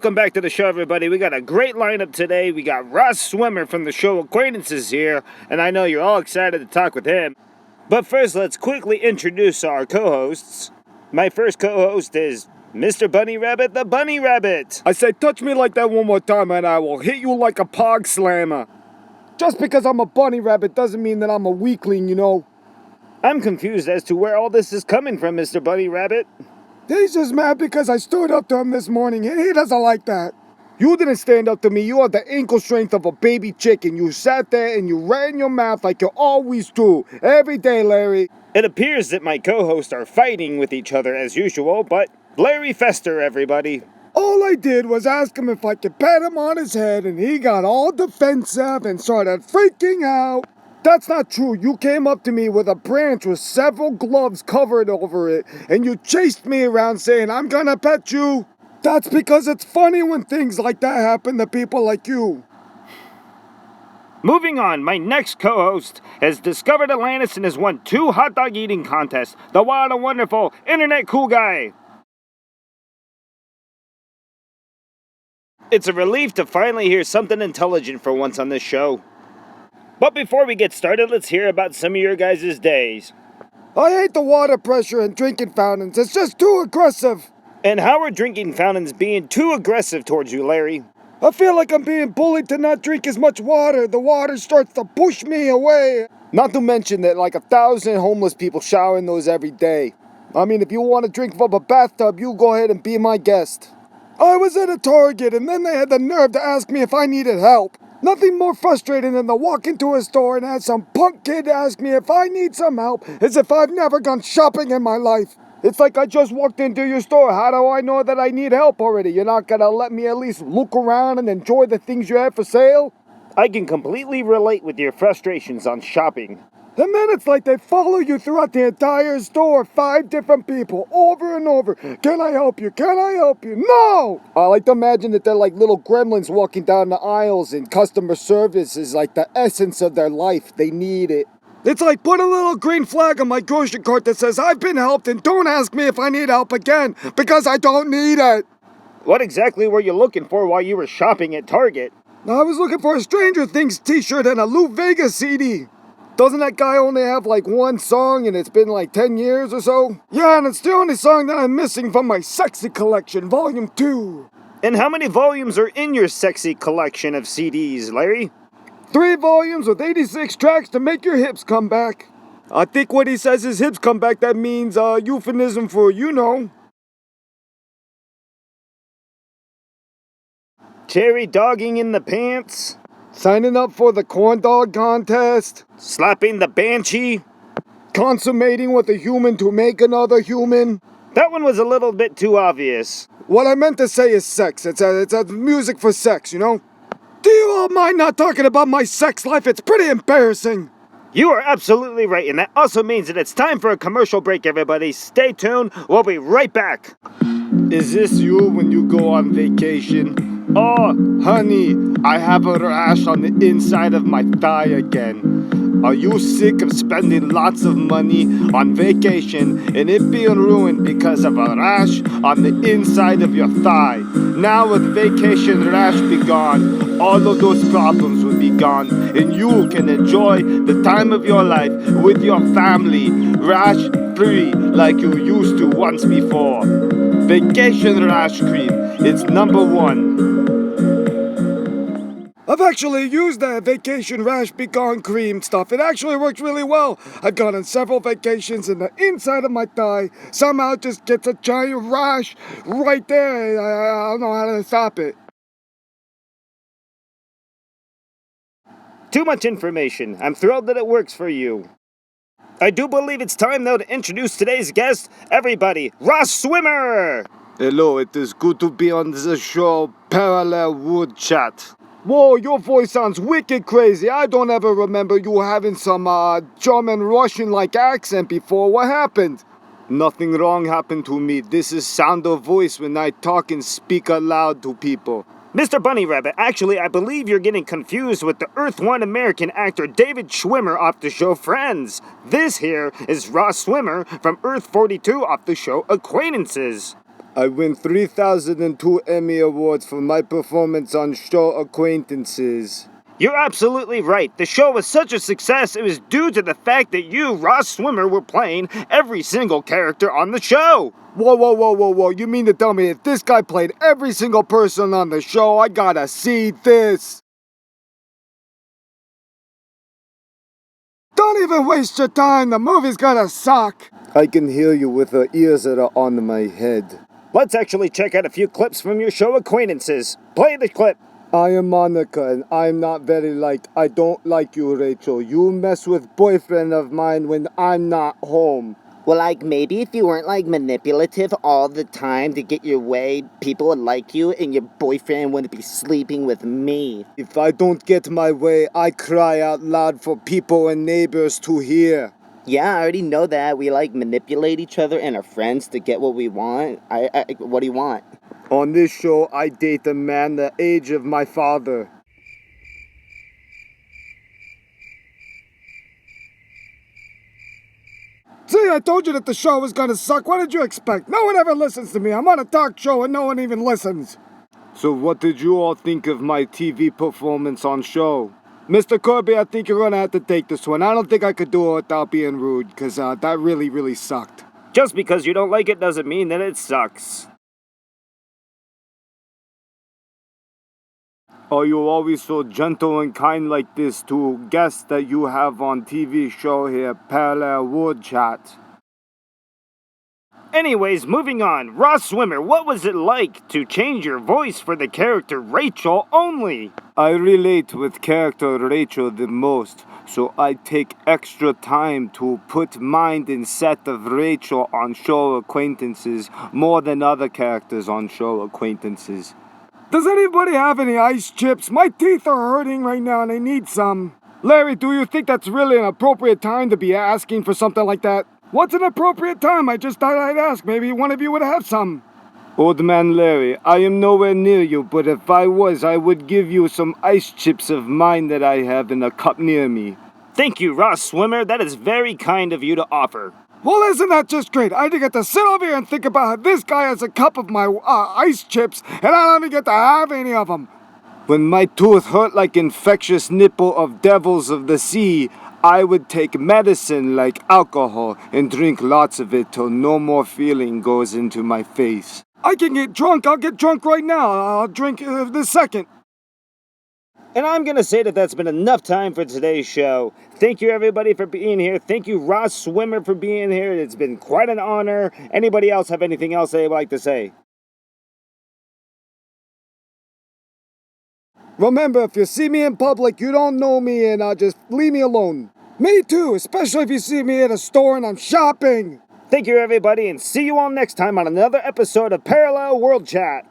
Welcome back to the show, everybody. We got a great lineup today. We got Ross Swimmer from the show Acquaintances here, and I know you're all excited to talk with him. But first, let's quickly introduce our co-hosts. My first co-host is Mr. Bunny Rabbit, the Bunny Rabbit. I say, touch me like that one more time and I will hit you like a pog slammer. Just because I'm a bunny rabbit doesn't mean that I'm a weakling, you know. I'm confused as to where all this is coming from, Mr. Bunny Rabbit. He's just mad because I stood up to him this morning and he doesn't like that. You didn't stand up to me. You had the ankle strength of a baby chicken. You sat there and you ran your mouth like you always do. Every day, Larry. It appears that my co-hosts are fighting with each other as usual, but Larry Fester, everybody. All I did was ask him if I could pat him on his head and he got all defensive and started freaking out. That's not true. You came up to me with a branch with several gloves covered over it and you chased me around saying, I'm gonna pet you. That's because it's funny when things like that happen to people like you. Moving on, my next co-host has discovered Atlantis and has won 2 hot dog eating contests. The wild and wonderful Internet Cool Guy. It's a relief to finally hear something intelligent for once on this show. But before we get started, let's hear about some of your guys' days. I hate the water pressure and drinking fountains. It's just too aggressive. And how are drinking fountains being too aggressive towards you, Larry? I feel like I'm being bullied to not drink as much water. The water starts to push me away. Not to mention that like 1,000 homeless people shower in those every day. I mean, if you want to drink from a bathtub, you go ahead and be my guest. I was at a Target and then they had the nerve to ask me if I needed help. Nothing more frustrating than to walk into a store and have some punk kid ask me if I need some help as if I've never gone shopping in my life. It's like I just walked into your store. How do I know that I need help already? You're not gonna let me at least look around and enjoy the things you have for sale? I can completely relate with your frustrations on shopping. And then it's like they follow you throughout the entire store, 5 different people, over and over. Can I help you? Can I help you? No! I like to imagine that they're like little gremlins walking down the aisles and customer service is like the essence of their life. They need it. It's like put a little green flag on my grocery cart that says I've been helped and don't ask me if I need help again because I don't need it. What exactly were you looking for while you were shopping at Target? I was looking for a Stranger Things t-shirt and a Lou Vega CD. Doesn't that guy only have like one song and it's been like 10 years or so? Yeah, and it's the only song that I'm missing from my Sexy Collection, Volume 2. And how many volumes are in your Sexy Collection of CDs, Larry? 3 volumes with 86 tracks to make your hips come back. I think what he says is hips come back, that means euphemism for you know. Cherry dogging in the pants? Signing up for the corn dog contest. Slapping the banshee? Consummating with a human to make another human. That one was a little bit too obvious. What I meant to say is sex. It's a music for sex, you know? Do you all mind not talking about my sex life? It's pretty embarrassing. You are absolutely right, and that also means that it's time for a commercial break, everybody. Stay tuned. We'll be right back. Is this you when you go on vacation? Oh, honey, I have a rash on the inside of my thigh again. Are you sick of spending lots of money on vacation and it being ruined because of a rash on the inside of your thigh? Now with Vacation Rash Be Gone, all of those problems will be gone and you can enjoy the time of your life with your family, rash-free like you used to once before. Vacation Rash Cream, it's #1. I've actually used that Vacation Rash Be Gone cream stuff. It actually works really well. I've gone on several vacations and the inside of my thigh somehow just gets a giant rash right there. I don't know how to stop it. Too much information. I'm thrilled that it works for you. I do believe it's time, though, to introduce today's guest, everybody, Ross Swimmer! Hello, it is good to be on the show Parallel Wood Chat. Whoa, your voice sounds wicked crazy. I don't ever remember you having some German Russian-like accent before. What happened? Nothing wrong happened to me. This is sound of voice when I talk and speak aloud to people. Mr. Bunny Rabbit, actually, I believe you're getting confused with the Earth One American actor David Schwimmer off the show Friends. This here is Ross Swimmer from Earth 42 off the show Acquaintances. I win 3,002 Emmy Awards for my performance on show Acquaintances. You're absolutely right. The show was such a success, it was due to the fact that you, Ross Swimmer, were playing every single character on the show. Whoa. You mean to tell me if this guy played every single person on the show, I gotta see this? Don't even waste your time. The movie's gonna suck. I can hear you with the ears that are on my head. Let's actually check out a few clips from your show Acquaintances. Play the clip. I am Monica, and I'm not very liked. I don't like you, Rachel. You mess with boyfriend of mine when I'm not home. Well, like, maybe if you weren't, like, manipulative all the time to get your way, people would like you, and your boyfriend wouldn't be sleeping with me. If I don't get my way, I cry out loud for people and neighbors to hear. Yeah, I already know that. We, like, manipulate each other and our friends to get what we want. What do you want? On this show, I date a man the age of my father. See, I told you that the show was gonna suck. What did you expect? No one ever listens to me. I'm on a talk show and no one even listens. So what did you all think of my TV performance on show? Mr. Kirby, I think you're gonna have to take this one. I don't think I could do it without being rude, because that really sucked. Just because you don't like it doesn't mean that it sucks. Are you always so gentle and kind like this to guests that you have on TV show here, Parallel World Chat? Anyways, moving on. Ross Swimmer, what was it like to change your voice for the character Rachel only? I relate with character Rachel the most, so I take extra time to put mind and set of Rachel on show Acquaintances more than other characters on show Acquaintances. Does anybody have any ice chips? My teeth are hurting right now and I need some. Larry, do you think that's really an appropriate time to be asking for something like that? What's an appropriate time? I just thought I'd ask. Maybe one of you would have some. Old man Larry, I am nowhere near you, but if I was, I would give you some ice chips of mine that I have in a cup near me. Thank you, Ross Swimmer. That is very kind of you to offer. Well, isn't that just great? I get to sit over here and think about how this guy has a cup of my ice chips, and I don't even get to have any of them. When my tooth hurt like infectious nipple of devils of the sea, I would take medicine like alcohol and drink lots of it till no more feeling goes into my face. I can get drunk. I'll get drunk right now. I'll drink this second. And I'm going to say that that's been enough time for today's show. Thank you, everybody, for being here. Thank you, Ross Swimmer, for being here. It's been quite an honor. Anybody else have anything else they would like to say? Remember, if you see me in public, you don't know me, and just leave me alone. Me too, especially if you see me at a store and I'm shopping. Thank you, everybody, and see you all next time on another episode of Parallel World Chat.